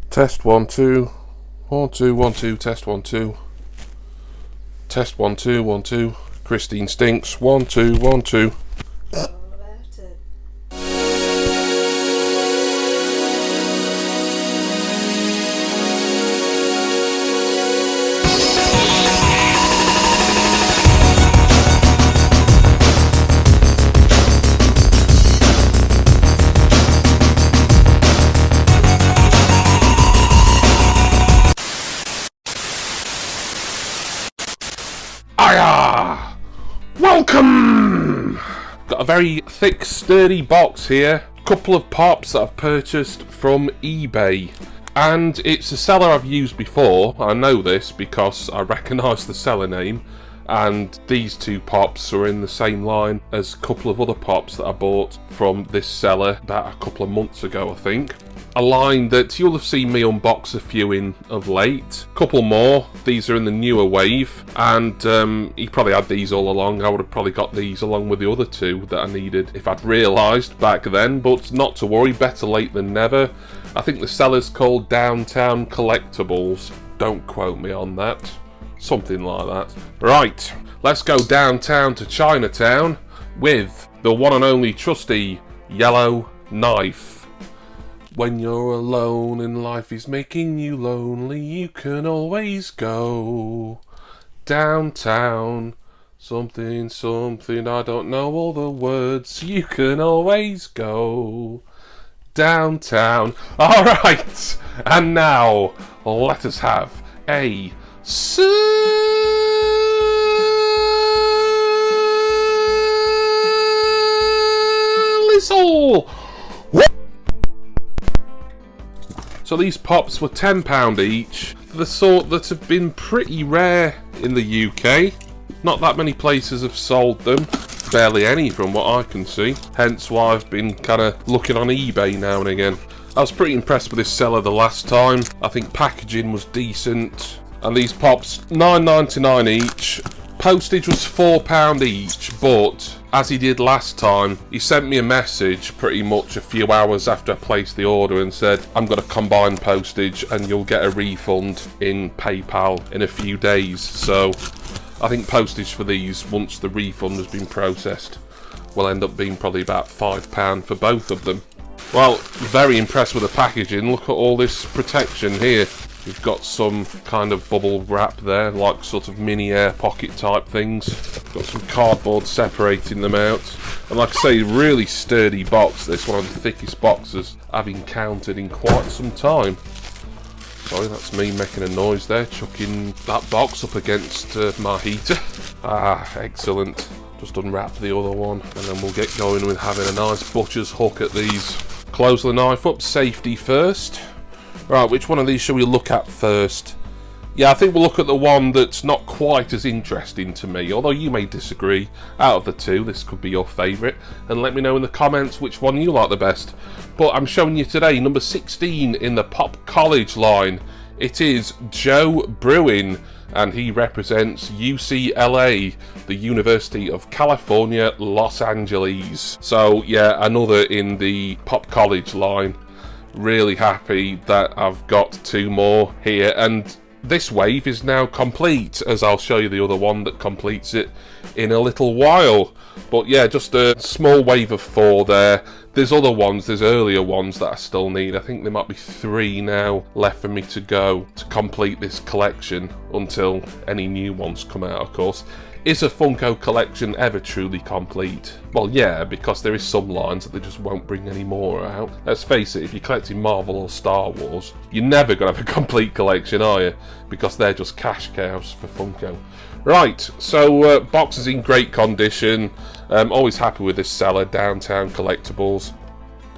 Test 1 2 1 2 1 2 test 1 2 test 1 2 1 2 Christine stinks 1 2 1 2. All about it. Hiya! Welcome! Got a very thick, sturdy box here. Couple of pops that I've purchased from eBay. And it's a seller I've used before. I know this because I recognise the seller name. And these two pops are in the same line as a couple of other pops that I bought from this seller about a couple of months ago, I think. A line that you'll have seen me unbox a few in of late. Couple more. These are in the newer wave, and he probably had these all along. I would have probably got these along with the other two that I needed if I'd realised back then, but not to worry, better late than never. I think the seller's called Downtown Collectibles. Don't quote me on that. Something like that. Right, let's go downtown to Chinatown with the one and only trusty yellow knife. When you're alone and life is making you lonely, you can always go downtown. Something, something, I don't know all the words. You can always go downtown. Alright, and now let us have a Lizzo. So these pops were £10 each, the sort that have been pretty rare in the UK. Not that many places have sold them, barely any from what I can see, hence why I've been kind of looking on eBay now and again. I was pretty impressed with this seller the last time. I think packaging was decent, and these pops $9.99 each. Postage was £4 each, but as he did last time, he sent me a message pretty much a few hours after I placed the order and said, I'm going to combine postage and you'll get a refund in PayPal in a few days. So I think postage for these, once the refund has been processed, will end up being probably about £5 for both of them. Well, very impressed with the packaging. Look at all this protection here. We've got some kind of bubble wrap there, like sort of mini air pocket type things. Got some cardboard separating them out. And like I say, really sturdy box. This one of the thickest boxes I've encountered in quite some time. Sorry, that's me making a noise there, chucking that box up against my heater. Ah, excellent. Just unwrap the other one, and then we'll get going with having a nice butcher's hook at these. Close the knife up, safety first. Right, which one of these shall we look at first? Yeah, I think we'll look at the one that's not quite as interesting to me, although you may disagree. Out of the two, this could be your favourite, and let me know in the comments which one you like the best. But I'm showing you today number 16 in the Pop College line. It is Joe Bruin, and he represents UCLA, the University of California, Los Angeles. So yeah, another in the Pop College line. Really happy that I've got two more here, and this wave is now complete, as I'll show you the other one that completes it in a little while. But yeah, just a small wave of 4 there. There's other ones, there's earlier ones that I still need. I think there might be 3 now left for me to go to complete this collection, until any new ones come out, of course. Is a Funko collection ever truly complete? Well, yeah, because there is some lines that they just won't bring any more out. Let's face it, if you're collecting Marvel or Star Wars, you're never going to have a complete collection, are you? Because they're just cash cows for Funko. Right, so box is in great condition. Always happy with this seller, Downtown Collectibles.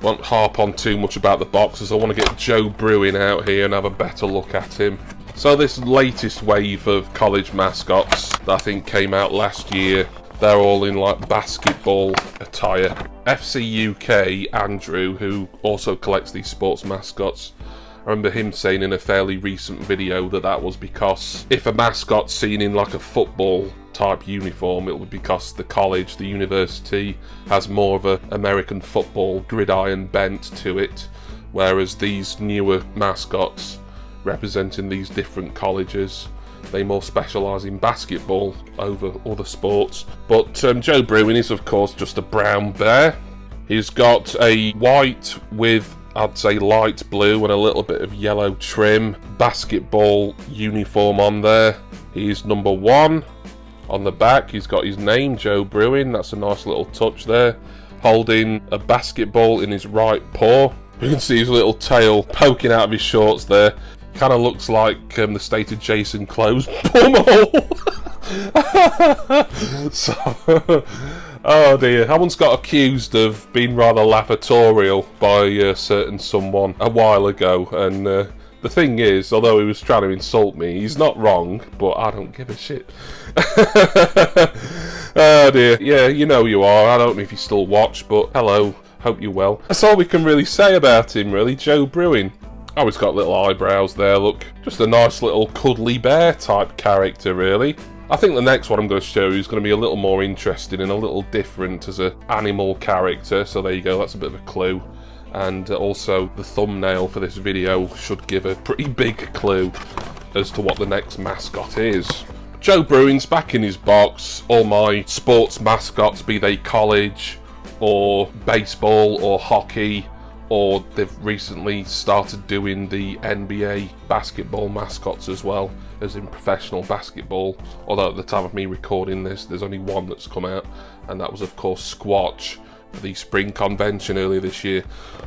Won't harp on too much about the boxes. I want to get Joe Bruin out here and have a better look at him. So this latest wave of college mascots that I think came out last year, they're all in like basketball attire. FC UK, Andrew, who also collects these sports mascots, I remember him saying in a fairly recent video that that was because if a mascot's seen in like a football type uniform, it would be because the college, the university, has more of a American football gridiron bent to it, whereas these newer mascots representing these different colleges, they more specialise in basketball over other sports. But Joe Bruin is of course just a brown bear. He's got a white with, I'd say, light blue and a little bit of yellow trim basketball uniform on there. He's number 1. On the back he's got his name, Joe Bruin. That's a nice little touch there. Holding a basketball in his right paw. You can see his little tail poking out of his shorts there. Kind of looks like the stated Jason Close bumhole. So, oh dear, I once got accused of being rather laughatorial by a certain someone a while ago, and the thing is, although he was trying to insult me, he's not wrong, but I don't give a shit. Oh dear, yeah, you know you are. I don't know if you still watch, but hello, hope you're well. That's all we can really say about him, really, Joe Bruin. Oh, he's got little eyebrows there, look. Just a nice little cuddly bear type character, really. I think the next one I'm going to show you is going to be a little more interesting and a little different as an animal character. So there you go, that's a bit of a clue. And also the thumbnail for this video should give a pretty big clue as to what the next mascot is. Joe Bruin's back in his box. All my sports mascots, be they college or baseball or hockey, or they've recently started doing the NBA basketball mascots as well, as in professional basketball. Although at the time of me recording this, there's only one that's come out, and that was of course Squatch for the spring convention earlier this year.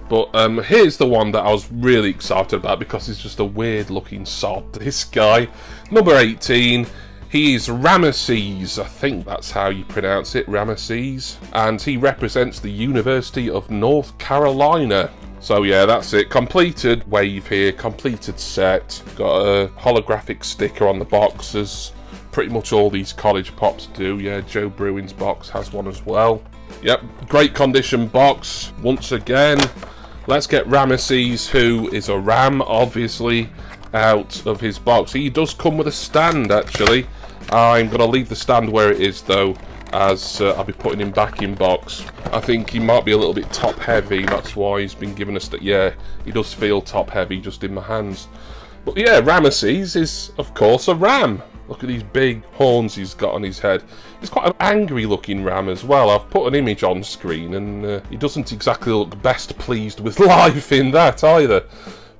But here's the one that I was really excited about because he's just a weird looking sod. This guy, number 18. He is Ramesses, I think that's how you pronounce it, Ramesses, and he represents the University of North Carolina. So yeah, that's it. Completed wave here, completed set. Got a holographic sticker on the box, as pretty much all these college pops do. Yeah, Joe Bruin's box has one as well. Yep, great condition box. Once again, let's get Ramesses, who is a ram, obviously, out of his box. He does come with a stand, actually. I'm going to leave the stand where it is, though, as I'll be putting him back in box. I think he might be a little bit top heavy, that's why he's been giving us that. Yeah, he does feel top heavy just in my hands. But yeah, Ramesses is, of course, a ram. Look at these big horns he's got on his head. He's quite an angry looking ram as well. I've put an image on screen, and he doesn't exactly look best pleased with life in that either.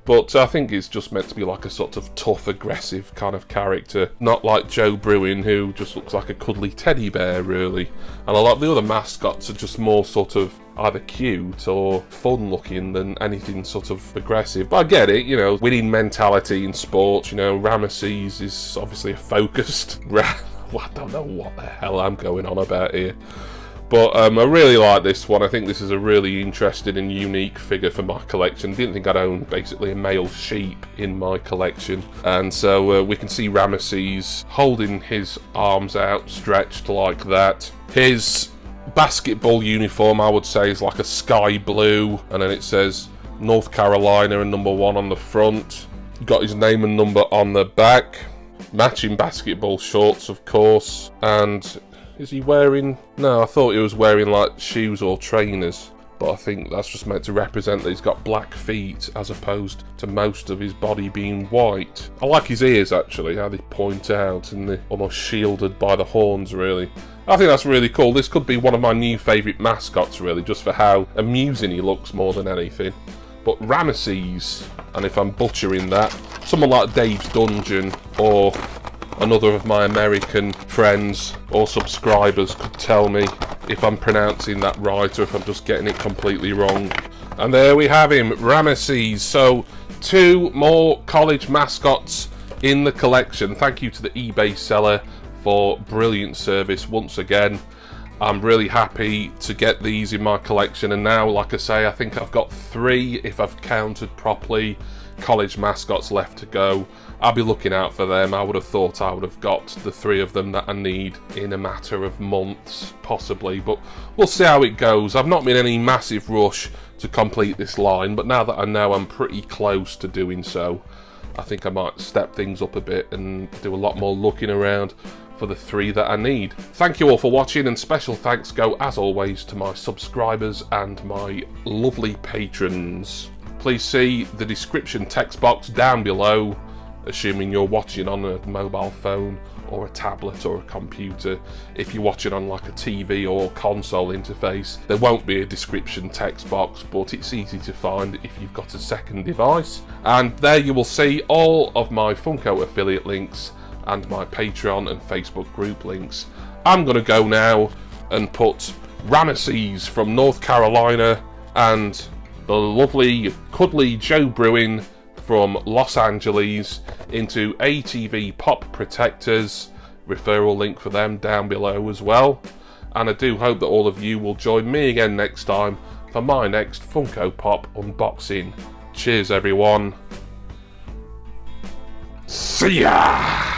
But I think it's just meant to be like a sort of tough, aggressive kind of character. Not like Joe Bruin, who just looks like a cuddly teddy bear, really. And a lot of the other mascots are just more sort of either cute or fun-looking than anything sort of aggressive. But I get it, you know, winning mentality in sports. You know, Ramesses is obviously a focused ram. Well, I don't know what the hell I'm going on about here. But I really like this one. I think this is a really interesting and unique figure for my collection. Didn't think I'd own basically a male sheep in my collection. And so we can see Ramesses holding his arms out, stretched like that. His basketball uniform, I would say, is like a sky blue. And then it says North Carolina and number 1 on the front. Got his name and number on the back. Matching basketball shorts, of course. And is he wearing... No, I thought he was wearing like shoes or trainers, but I think that's just meant to represent that he's got black feet as opposed to most of his body being white. I like his ears actually, how they point out and they're almost shielded by the horns, really. I think that's really cool. This could be one of my new favourite mascots, really, just for how amusing he looks more than anything. But Ramesses, and if I'm butchering that, someone like Dave's Dungeon or another of my American friends or subscribers could tell me if I'm pronouncing that right or if I'm just getting it completely wrong. And there we have him, Ramesses. So 2 more college mascots in the collection. Thank you to the eBay seller for brilliant service once again. I'm really happy to get these in my collection, and now, like I say, I think I've got 3, if I've counted properly, college mascots left to go. I'll be looking out for them. I would have thought I would have got the 3 of them that I need in a matter of months, possibly, but we'll see how it goes. I've not been in any massive rush to complete this line, but now that I know I'm pretty close to doing so, I think I might step things up a bit and do a lot more looking around for the 3 that I need. Thank you all for watching, and special thanks go, as always, to my subscribers and my lovely patrons. Please see the description text box down below, assuming you're watching on a mobile phone or a tablet or a computer. If you're watching on like a TV or console interface, there won't be a description text box, but it's easy to find if you've got a second device. And there you will see all of my Funko affiliate links and my Patreon and Facebook group links. I'm going to go now and put Ramesses from North Carolina and the lovely cuddly Joe Bruin from Los Angeles into ATV Pop Protectors. Referral link for them down below as well. And I do hope that all of you will join me again next time for my next Funko Pop unboxing. Cheers everyone. See ya!